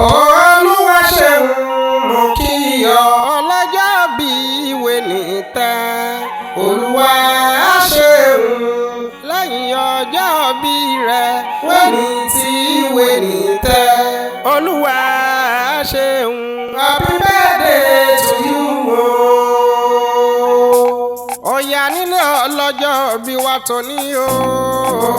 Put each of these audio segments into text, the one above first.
Olúwa ṣeun mo kí ọ. Ọlọ́jọ́ bí ìwé ní tẹ́. Olúwa ṣeun. Lẹ́yìn ọjọ́ bí rẹ̀ wẹ́ni tí ìwé ní tẹ́. Olúwa ṣeun. Happy birthday to you o. Ọ̀yà nílé ọlọ́jọ́ bí wa tó ní o.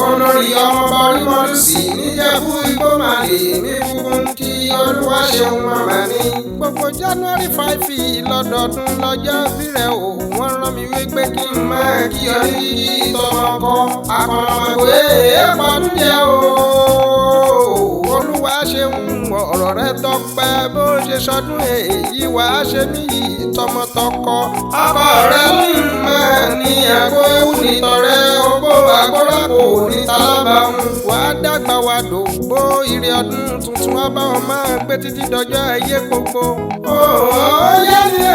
Olórí ọmọọba Orímọlúsì níjẹ̀bú Igbó màlè ní fúnfún kí Olúwa ṣeun màmá ní. Gbogbo January 5 lọ́dọọdún lọ́jọ́ bí rẹ̀ o. Wọ́n rán mi wípé kí n máa kí ọ ní tọmọkọ akọ̀nàmọ̀gbé èèpọ̀dún jẹ́ o. Olúwa ṣeun ọ̀rọ̀ rẹ tọpẹ́ bó ṣe sọdún èyí wá ṣe mí tọmọtọkọ. Ọkọ rẹ ń mọ ní àgbo ewu nítọrẹ ogbó àgbóràpò níta lọ́ba ń. Wà á dàgbà wà dògbò ìrè ọdún tuntun wá bá wọn máa gbé títí dọjọ́ ayé gbogbo. Yé ni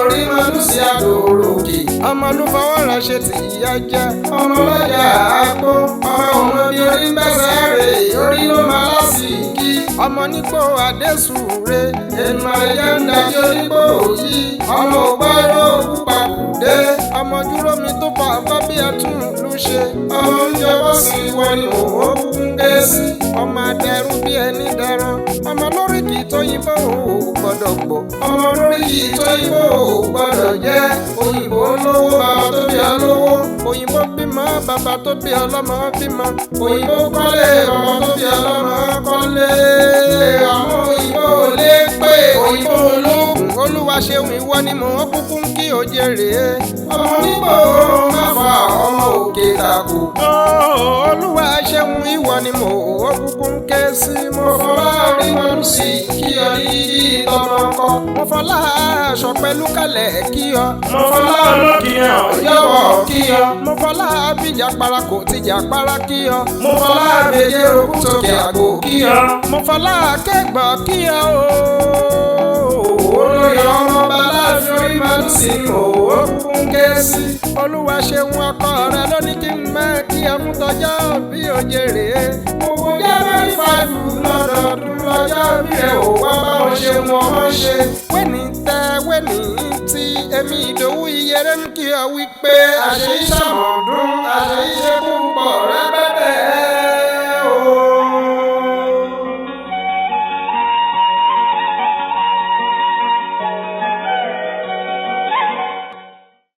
Orímọlúsì àdòròkè. Ọmọ ló fọwọ́ rẹ̀ ṣe tì í yá jẹ́. Ọmọ lọ́jà àgbo. Ọmọ òun bí orí ń bẹ́sẹ̀ rè orí ló máa lásìkí. Ọmọ nígbò Adésùnre èèmọ̀ ẹ̀yẹ ń dájú onígbò yìí. Ọmọ ògbọ́rọ̀ pàkúdé. Ọmọ dúró mi tó fà bá bí ẹtún ló ṣe. Ọmọ oúnjẹ wọ́n sì wọ ni òun kún gé sí. Ọmọ adẹrú bí ẹni dẹran. Ọmọ lóríkì tó yìnbó ò gbọ́dọ̀ gbọ́. Ọmọ lóríkì tó yìnbó ò gbọ́dọ̀ jẹ́. Òyìnbó lówó bàbá tó bí ọlówó. Òyìnbó bímọ bàbá tó bí ọlọ́mọ bímọ. Òyìnbó kọ́lé bàbá tó bí ọlọ́mọ kọ́lé. Àwọn òyìnbó lè pé òyìnbó ológun. Olúwa ṣeun ìwọ ni mò ń kúkú ń kí òjèrè. Ọmọ onígbò má fa ọmọ òkè tako. Olúwa ṣeun ìwọ ni mò ń kúkú ń ké sí. Mo fọlá Orímọlúsì kí ọ ní tọmọkọ. Mo fọlá aṣọ pẹ̀lú kalẹ̀ kí ọ. Mo fọlá olókìyàn Yọ̀wọ̀ kí ọ. Mo fọlá bíjà parako tìjà para kí ọ. Mo fọlá Abèjé ogún sókè àgbò kí ọ. Mo fọlá kẹgbọ́ kí ọ. Olórí ọmọọba láàfin Orímọlúsì ni mò ń kúkú ń ké sí. Olúwa ṣeun ọkọ rẹ lóní kí n máa kí ẹ fún tọjọ́ bí òjèrè. Gbogbo January 5 lọ́dọọdún lọ́jọ́ bí ẹ ò wá bá wọn ṣe wọn mọ́ ṣe. Wẹ́ni tẹ wẹ́ni tí èmi Ìdòwú Iyere ń kí ọ wípé àṣẹ ìṣàmọ́